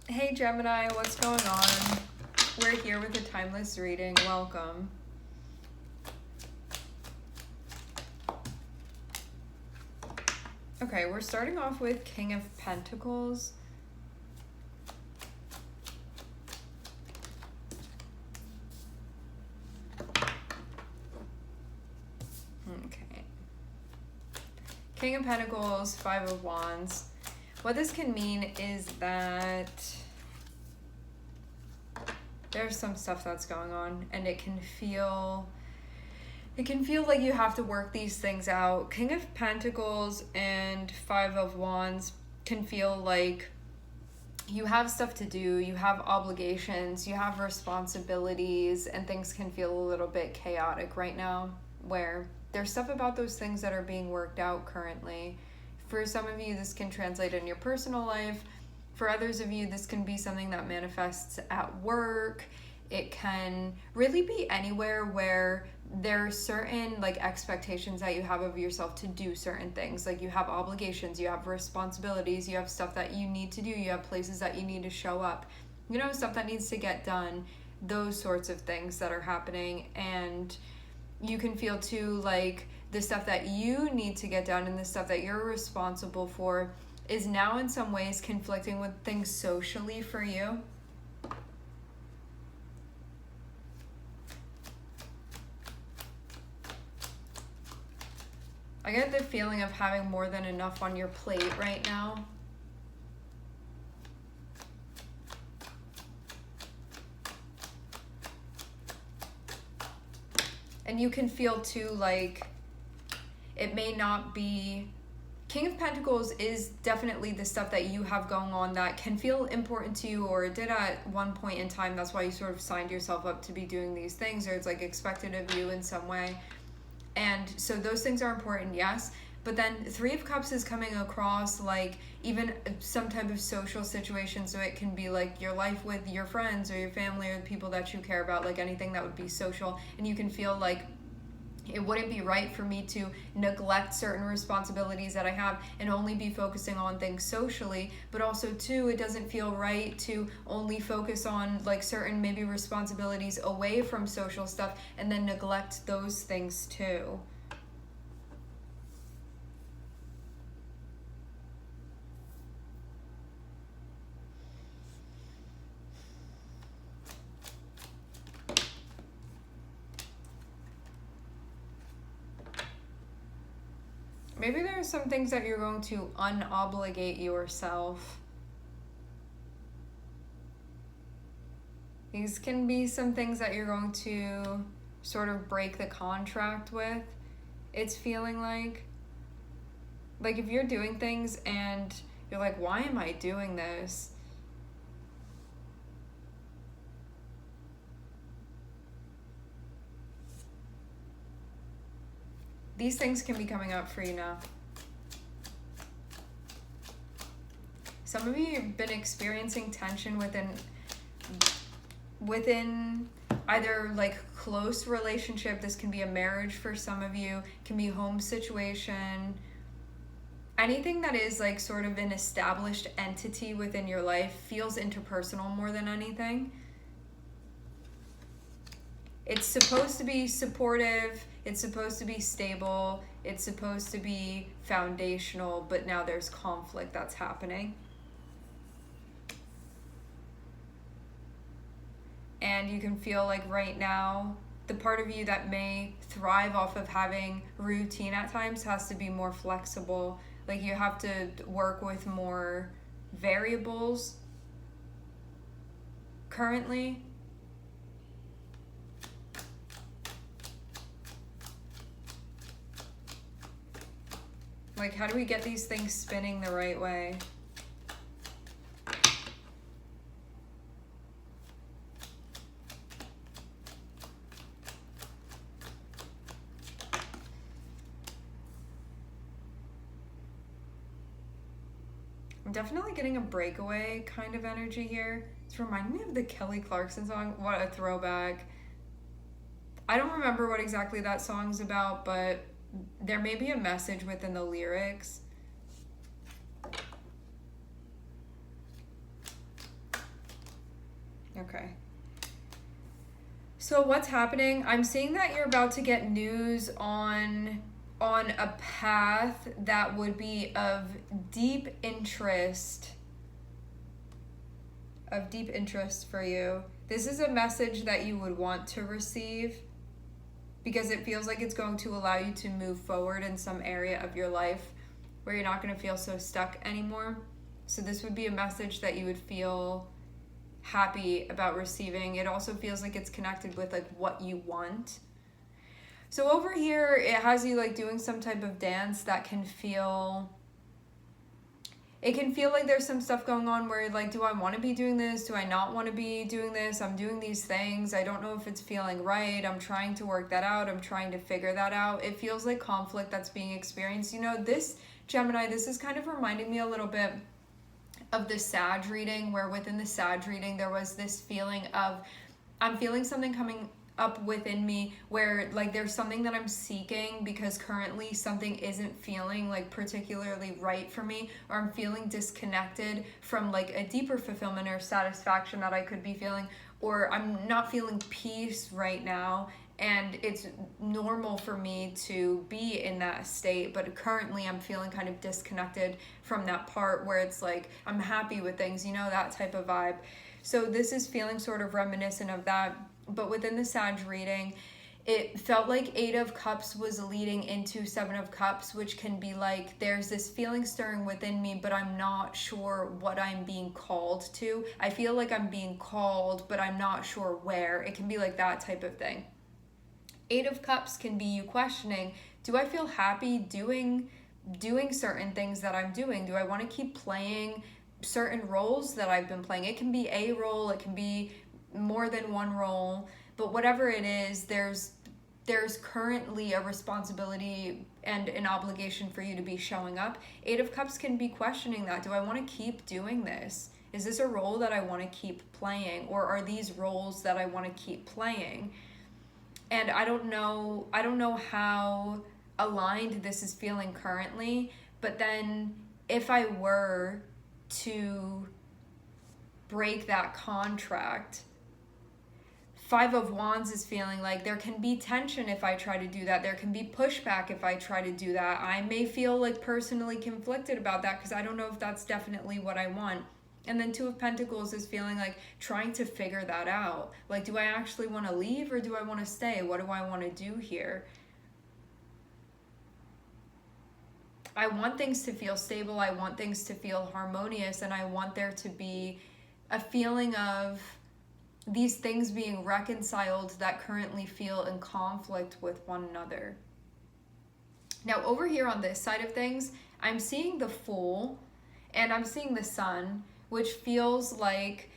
Hey Gemini, what's going on? We're here with a timeless reading. Welcome. Okay, we're starting off with King of Pentacles. Okay. King of Pentacles, Five of Wands. What this can mean is that there's some stuff that's going on, and it can feel like you have to work these things out. King of Pentacles and Five of Wands can feel like you have stuff to do, you have obligations, you have responsibilities, and things can feel a little bit chaotic right now, where there's stuff about those things that are being worked out currently. For some of you, this can translate in your personal life. For others of you, this can be something that manifests at work. It can really be anywhere where there are certain expectations that you have of yourself to do certain things. Like you have obligations, you have responsibilities, you have stuff that you need to do, you have places that you need to show up, stuff that needs to get done, those sorts of things that are happening. And you can feel too like the stuff that you need to get done and the stuff that you're responsible for is now in some ways conflicting with things socially for you. I get the feeling of having more than enough on your plate right now. And you can feel too like it may not be... King of Pentacles is definitely the stuff that you have going on that can feel important to you, or it did at one point in time. That's why you sort of signed yourself up to be doing these things, or it's expected of you in some way. And so those things are important, yes. But then Three of Cups is coming across even some type of social situation. So it can be your life with your friends or your family or the people that you care about, anything that would be social. And you can feel it wouldn't be right for me to neglect certain responsibilities that I have and only be focusing on things socially. But also too, it doesn't feel right to only focus on certain maybe responsibilities away from social stuff and then neglect those things too. Maybe there are some things that you're going to unobligate yourself. These can be some things that you're going to sort of break the contract with. It's feeling like if you're doing things and you're like, why am I doing this? These things can be coming up for you now. Some of you have been experiencing tension within either close relationship. This can be a marriage for some of you, can be home situation. Anything that is sort of an established entity within your life feels interpersonal more than anything. It's supposed to be supportive, it's supposed to be stable, it's supposed to be foundational, but now there's conflict that's happening. And you can feel right now, the part of you that may thrive off of having routine at times has to be more flexible. You have to work with more variables currently. How do we get these things spinning the right way? I'm definitely getting a breakaway kind of energy here. It's reminding me of the Kelly Clarkson song. What a throwback. I don't remember what exactly that song's about, but there may be a message within the lyrics. Okay. So what's happening? I'm seeing that you're about to get news on a path that would be of deep interest for you. This is a message that you would want to receive because it feels like it's going to allow you to move forward in some area of your life where you're not going to feel so stuck anymore. So this would be a message that you would feel happy about receiving. It also feels like it's connected with like what you want. So over here, it has you like doing some type of dance that can feel like there's some stuff going on where like, do I want to be doing this? Do I not want to be doing this? I'm doing these things. I don't know if it's feeling right. I'm trying to work that out. I'm trying to figure that out. It feels like conflict that's being experienced. You know, this Gemini, this is kind of reminding me a little bit of the Sag reading, where within the Sag reading there was this feeling of I'm feeling something coming up within me where like there's something that I'm seeking because currently something isn't feeling like particularly right for me, or I'm feeling disconnected from like a deeper fulfillment or satisfaction that I could be feeling, or I'm not feeling peace right now. And it's normal for me to be in that state, but currently I'm feeling kind of disconnected from that part where it's like I'm happy with things, you know, that type of vibe. So this is feeling sort of reminiscent of that. But within the Sag reading, it felt like 8 of Cups was leading into 7 of Cups, which can be like there's this feeling stirring within me, but I'm not sure what I'm being called to. I feel like I'm being called, but I'm not sure where. It can be like that type of thing. 8 of Cups can be you questioning, do I feel happy doing certain things that I'm doing? Do I want to keep playing certain roles that I've been playing? It can be a role, it can be more than one role, but whatever it is, there's currently a responsibility and an obligation for you to be showing up. 8 of Cups can be questioning that. Do I want to keep doing this? Is this a role that I want to keep playing, or are these roles that I want to keep playing? And I don't know how aligned this is feeling currently, but then if I were to break that contract, 5 of Wands is feeling like there can be tension if I try to do that. There can be pushback if I try to do that. I may feel like personally conflicted about that because I don't know if that's definitely what I want. And then 2 of Pentacles is feeling like trying to figure that out. Like, do I actually want to leave or do I want to stay? What do I want to do here? I want things to feel stable. I want things to feel harmonious. And I want there to be a feeling of these things being reconciled that currently feel in conflict with one another. Now, over here on this side of things, I'm seeing the Fool and I'm seeing the Sun, which feels like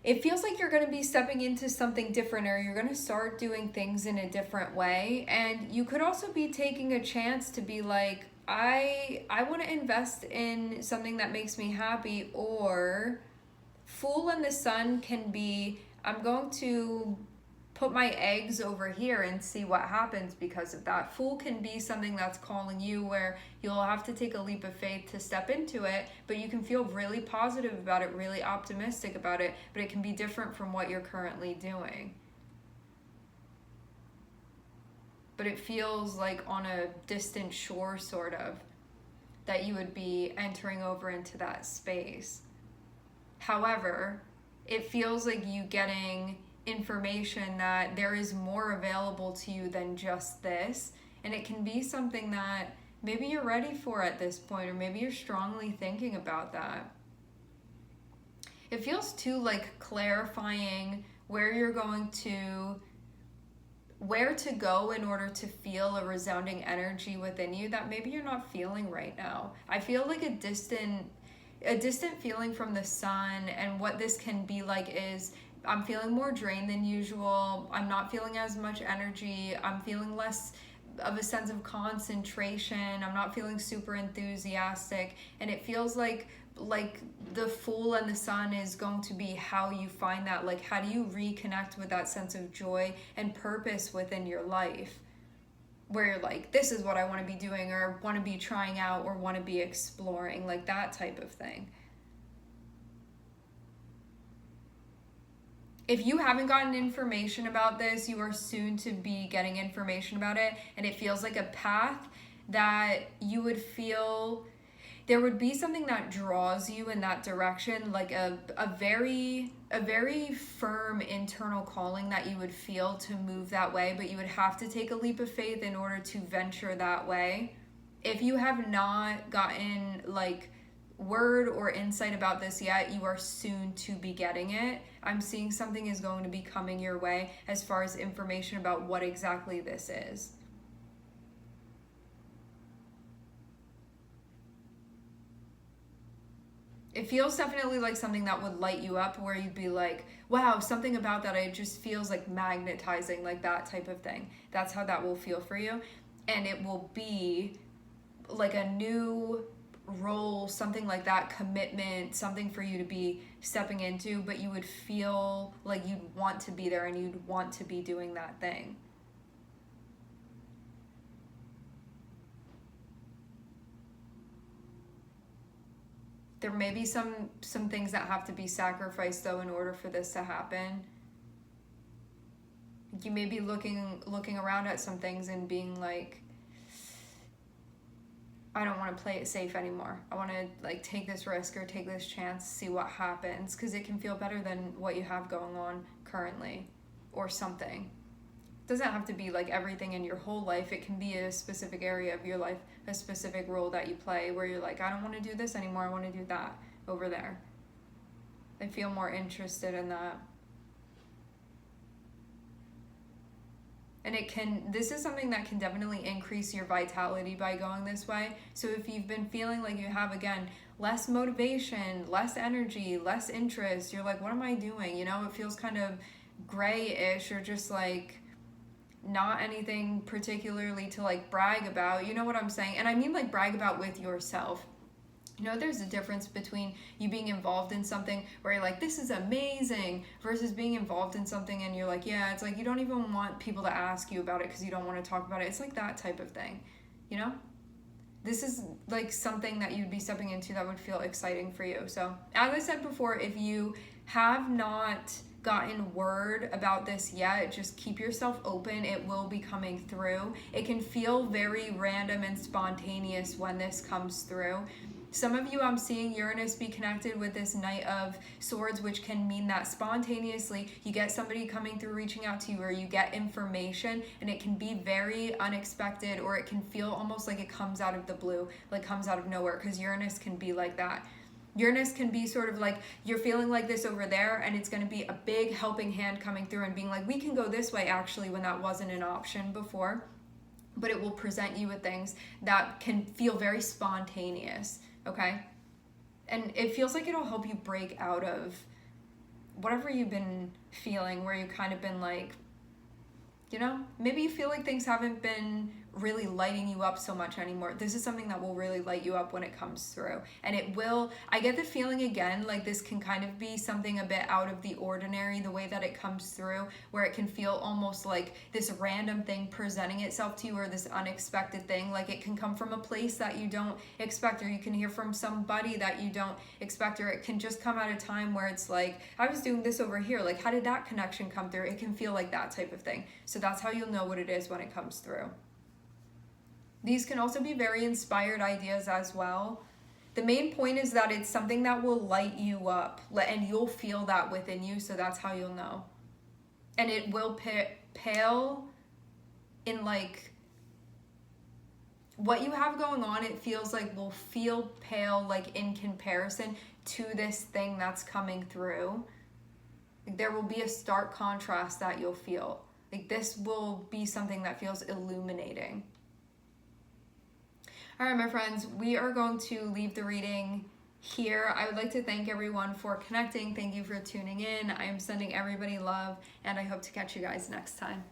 you're going to be stepping into something different, or you're going to start doing things in a different way. And you could also be taking a chance to be like, I want to invest in something that makes me happy. Or Fool and the Sun can be, I'm going to put my eggs over here and see what happens because of that. Fool can be something that's calling you where you'll have to take a leap of faith to step into it, but you can feel really positive about it, really optimistic about it, but it can be different from what you're currently doing. But it feels like on a distant shore, sort of, that you would be entering over into that space. However, it feels like you getting information that there is more available to you than just this, and it can be something that maybe you're ready for at this point, or maybe you're strongly thinking about that. It feels too like clarifying where to go in order to feel a resounding energy within you that maybe you're not feeling right now. I feel like a distant feeling from the Sun, and what this can be like is I'm feeling more drained than usual. I'm not feeling as much energy. I'm feeling less of a sense of concentration. I'm not feeling super enthusiastic. And it feels like the Fool and the Sun is going to be how you find that. Like, how do you reconnect with that sense of joy and purpose within your life? Where you're like, this is what I want to be doing, or want to be trying out, or want to be exploring, like that type of thing. If you haven't gotten information about this, you are soon to be getting information about it, and it feels like a path that you would feel there would be something that draws you in that direction, like a very firm internal calling that you would feel to move that way, but you would have to take a leap of faith in order to venture that way. If you have not gotten like word or insight about this yet, you are soon to be getting it. I'm seeing something is going to be coming your way as far as information about what exactly this is. It feels definitely like something that would light you up, where you'd be like, wow, something about that, it just feels like magnetizing, like that type of thing. That's how that will feel for you. And it will be like a new role, something like that, commitment, something for you to be stepping into, but you would feel like you'd want to be there and you'd want to be doing that thing. There may be some things that have to be sacrificed though in order for this to happen. You may be looking around at some things and being like, I don't want to play it safe anymore. I want to like take this risk or take this chance, see what happens, because it can feel better than what you have going on currently or something. It doesn't have to be like everything in your whole life. It can be a specific area of your life, a specific role that you play where you're like, I don't want to do this anymore. I want to do that over there. I feel more interested in that. And this is something that can definitely increase your vitality by going this way. So if you've been feeling like you have, again, less motivation, less energy, less interest, you're like, what am I doing? You know, it feels kind of grayish or just like not anything particularly to like brag about. You know what I'm saying? And I mean like brag about with yourself. You know, there's a difference between you being involved in something where you're like, this is amazing, versus being involved in something and you're like, yeah, it's like you don't even want people to ask you about it because you don't want to talk about it. It's like that type of thing, you know? This is like something that you'd be stepping into that would feel exciting for you. So, as I said before, if you have not gotten word about this yet, just keep yourself open. It will be coming through. It can feel very random and spontaneous when this comes through. Some of you, I'm seeing Uranus be connected with this Knight of Swords, which can mean that spontaneously you get somebody coming through, reaching out to you, or you get information, and it can be very unexpected, or it can feel almost like it comes out of the blue, like comes out of nowhere, because Uranus can be like that. Uranus can be sort of like you're feeling like this over there, and it's going to be a big helping hand coming through and being like, we can go this way actually, when that wasn't an option before. But it will present you with things that can feel very spontaneous. Okay? And it feels like it'll help you break out of whatever you've been feeling, where you've kind of been like, you know, maybe you feel like things haven't been really lighting you up so much anymore. This is something that will really light you up when it comes through. And it will, I get the feeling again, like this can kind of be something a bit out of the ordinary, the way that it comes through, where it can feel almost like this random thing presenting itself to you, or this unexpected thing. Like it can come from a place that you don't expect, or you can hear from somebody that you don't expect, or it can just come at a time where it's like, I was doing this over here. Like, how did that connection come through? It can feel like that type of thing. So that's how you'll know what it is when it comes through. These can also be very inspired ideas as well. The main point is that it's something that will light you up, and you'll feel that within you, so that's how you'll know. And it will pale in like what you have going on, it feels like will feel pale like in comparison to this thing that's coming through. There will be a stark contrast that you'll feel. Like this will be something that feels illuminating. All right, my friends, we are going to leave the reading here. I would like to thank everyone for connecting. Thank you for tuning in. I am sending everybody love, and I hope to catch you guys next time.